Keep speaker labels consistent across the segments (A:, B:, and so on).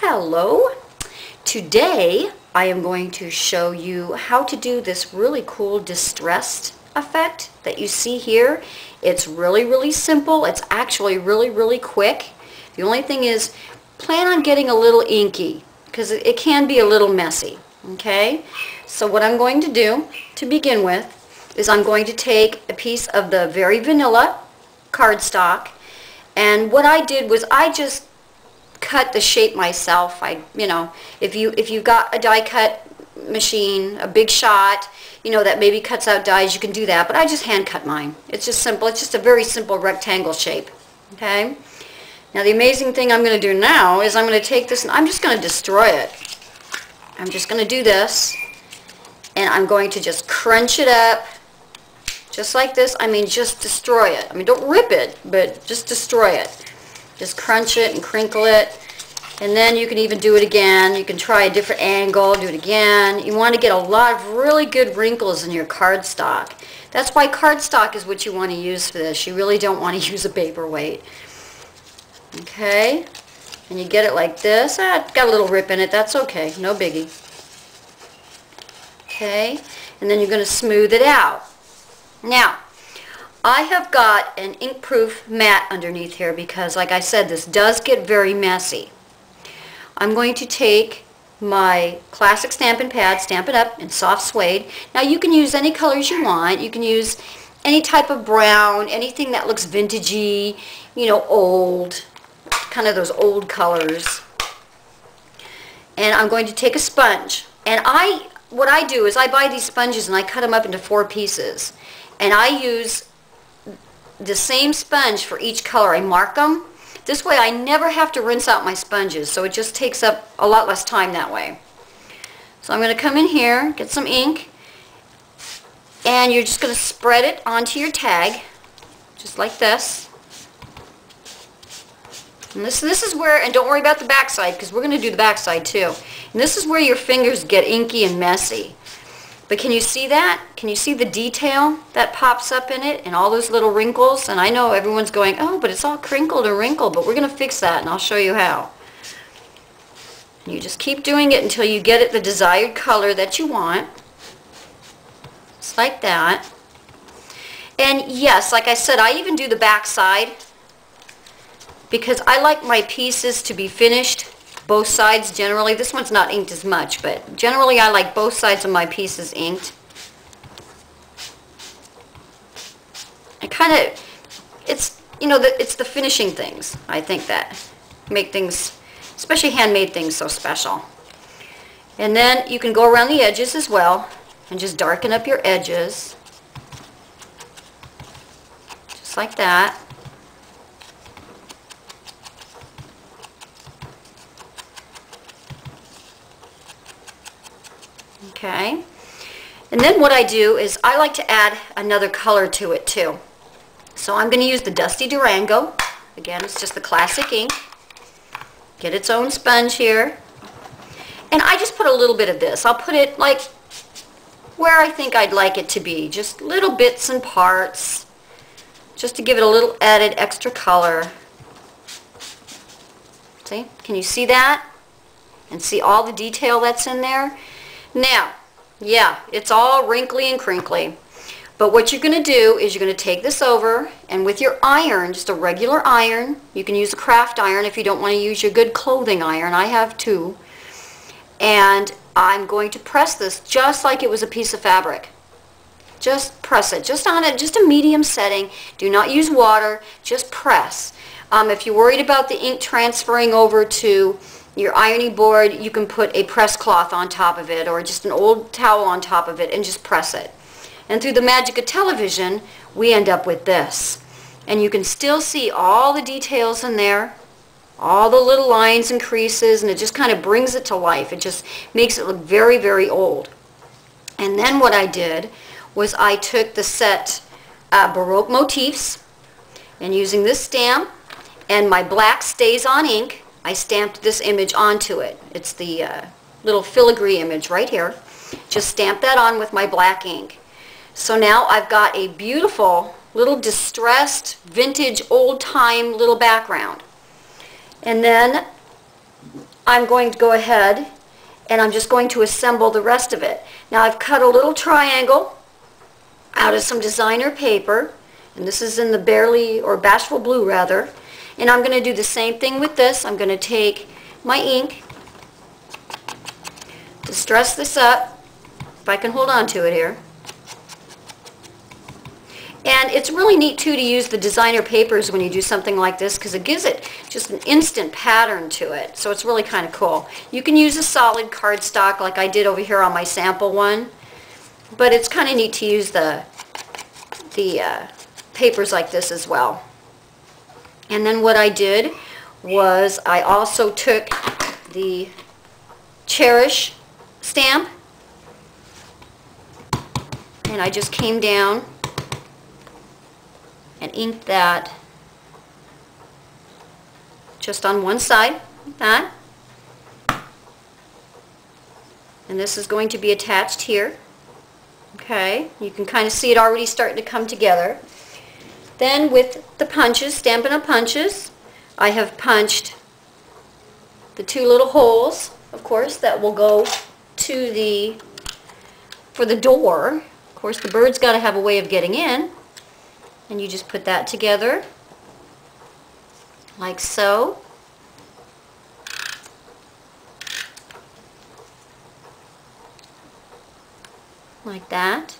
A: Hello! Today I am going to show you how to do this really cool distressed effect that you see here. It's really simple. It's actually really quick. The only thing is, plan on getting a little inky because it can be a little messy. Okay? So what I'm going to do to begin with is I'm going to take a piece of the very vanilla cardstock, and what I did was I just cut the shape myself. If you've got a die cut machine, a big shot, that maybe cuts out dies, you can do that, but I just hand cut mine. It's just simple. It's just a very simple rectangle shape. Okay? Now the amazing thing I'm going to do now is I'm going to take this and I'm just going to destroy it. I'm just going to do this, and I'm going to just crunch it up just like this. I mean, just destroy it. I mean, don't rip it, but just destroy it. Just crunch it and crinkle it, and then you can even do it again. You can try a different angle, do it again. You want to get a lot of really good wrinkles in your cardstock. That's why cardstock is what you want to use for this. You really don't want to use a paperweight. Okay, and you get it like this. It's got a little rip in it. That's okay, no biggie. Okay, and then you're going to smooth it out. Now, I have got an ink-proof mat underneath here because, like I said, this does get very messy. I'm going to take my classic Stampin' Pad, stamp it up in soft suede. Now you can use any colors you want. You can use any type of brown, anything that looks vintagey, old, kind of those old colors. And I'm going to take a sponge. And what I do is I buy these sponges and I cut them up into 4 pieces. And I use the same sponge for each color. I mark them. This way I never have to rinse out my sponges, so it just takes up a lot less time that way. So I'm going to come in here, get some ink, and you're just going to spread it onto your tag, just like this. And this is where, and don't worry about the back side, because we're going to do the back side too. And this is where your fingers get inky and messy. But can you see that? Can you see the detail that pops up in it and all those little wrinkles? And I know everyone's going, oh, but it's all crinkled and wrinkled, but we're going to fix that, and I'll show you how. And you just keep doing it until you get it the desired color that you want. Just like that. And yes, like I said, I even do the back side because I like my pieces to be finished both sides generally. This one's not inked as much, but generally I like both sides of my pieces inked. I kind of, it's the finishing things, I think, that make things, especially handmade things, so special. And then you can go around the edges as well and just darken up your edges. Just like that. Okay, and then what I do is I like to add another color to it too. So I'm going to use the Dusty Durango. Again, it's just the classic ink. Get its own sponge here. And I just put a little bit of this. I'll put it like where I think I'd like it to be. Just little bits and parts. Just to give it a little added extra color. See? Can you see that? And see all the detail that's in there? Now, yeah, it's all wrinkly and crinkly, but what you're going to do is you're going to take this over, and with your iron, just a regular iron, you can use a craft iron if you don't want to use your good clothing iron. I have 2. And I'm going to press this just like it was a piece of fabric. Just press it, just on it, just a medium setting. Do not use water, just press. If you're worried about the ink transferring over to your ironing board, you can put a press cloth on top of it or just an old towel on top of it and just press it. And through the magic of television, we end up with this. And you can still see all the details in there, all the little lines and creases, and it just kind of brings it to life. It just makes it look very old. And then what I did was I took the set Baroque Motifs, and using this stamp and my black Stays On ink, I stamped this image onto it. It's the little filigree image right here. Just stamp that on with my black ink. So now I've got a beautiful little distressed, vintage, old-time little background. And then I'm going to go ahead and I'm just going to assemble the rest of it. Now I've cut a little triangle out of some designer paper, and this is in the Barely, or Bashful Blue rather, and I'm going to do the same thing with this. I'm going to take my ink, distress this up, if I can hold on to it here. And it's really neat too to use the designer papers when you do something like this, because it gives it just an instant pattern to it. So it's really kind of cool. You can use a solid cardstock like I did over here on my sample one, but it's kind of neat to use the papers like this as well. And then what I did was I also took the Cherish stamp and I just came down and inked that just on one side, like that. And this is going to be attached here. Okay, you can kind of see it already starting to come together. Then with the punches, Stampin' Up! Punches, I have punched the two little holes, of course, that will go to for the door. Of course, the bird's got to have a way of getting in. And you just put that together like so. Like that.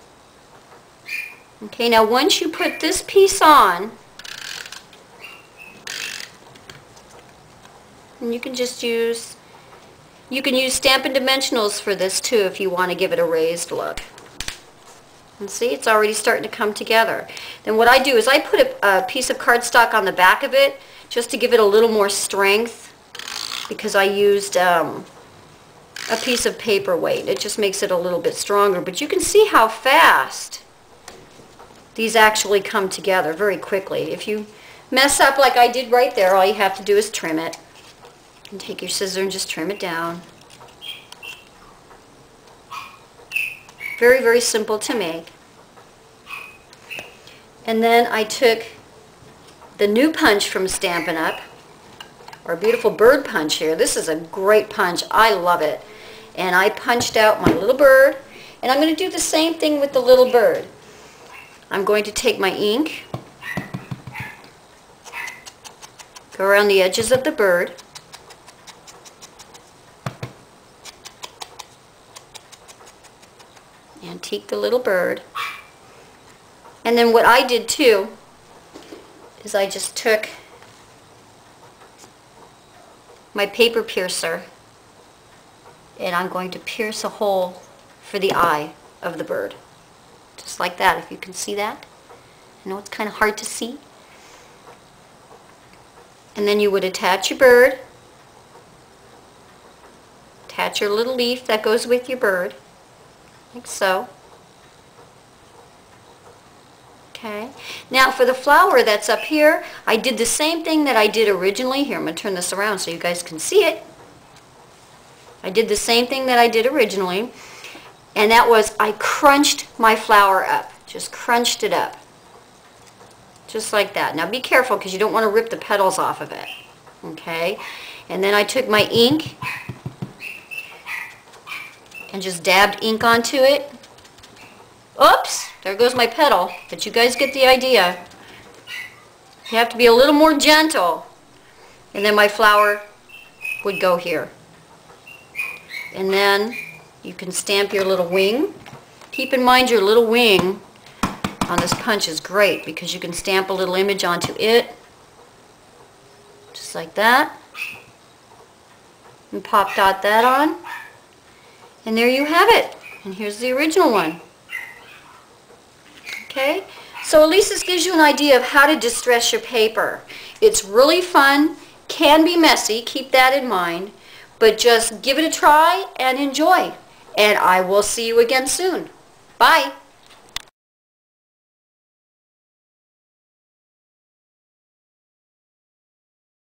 A: Okay, now once you put this piece on, and you can use Stampin' Dimensionals for this too if you want to give it a raised look. And see, it's already starting to come together. Then what I do is I put a piece of cardstock on the back of it just to give it a little more strength, because I used a piece of paperweight. It just makes it a little bit stronger. But you can see how fast these actually come together very quickly. If you mess up like I did right there, all you have to do is trim it. And take your scissors and just trim it down. Very, very simple to make. And then I took the new punch from Stampin' Up!, our beautiful bird punch here. This is a great punch. I love it. And I punched out my little bird. And I'm going to do the same thing with the little bird. I'm going to take my ink, go around the edges of the bird, antique the little bird. And then what I did too is I just took my paper piercer and I'm going to pierce a hole for the eye of the bird. Just like that, if you can see that. I know it's kind of hard to see. And then you would attach your bird, attach your little leaf that goes with your bird, like so. Okay. Now for the flower that's up here, I did the same thing that I did originally. Here, I'm going to turn this around so you guys can see it. I did the same thing that I did originally, and that was I crunched my flower up. Just crunched it up. Just like that. Now be careful because you don't want to rip the petals off of it. Okay. And then I took my ink and just dabbed ink onto it. Oops, there goes my petal, but you guys get the idea. You have to be a little more gentle. And then my flower would go here. And then you can stamp your little wing. Keep in mind your little wing on this punch is great because you can stamp a little image onto it. Just like that. And pop dot that on. And there you have it. And here's the original one. Okay, so at least this gives you an idea of how to distress your paper. It's really fun, can be messy, keep that in mind, but just give it a try and enjoy. And I will see you again soon. Bye.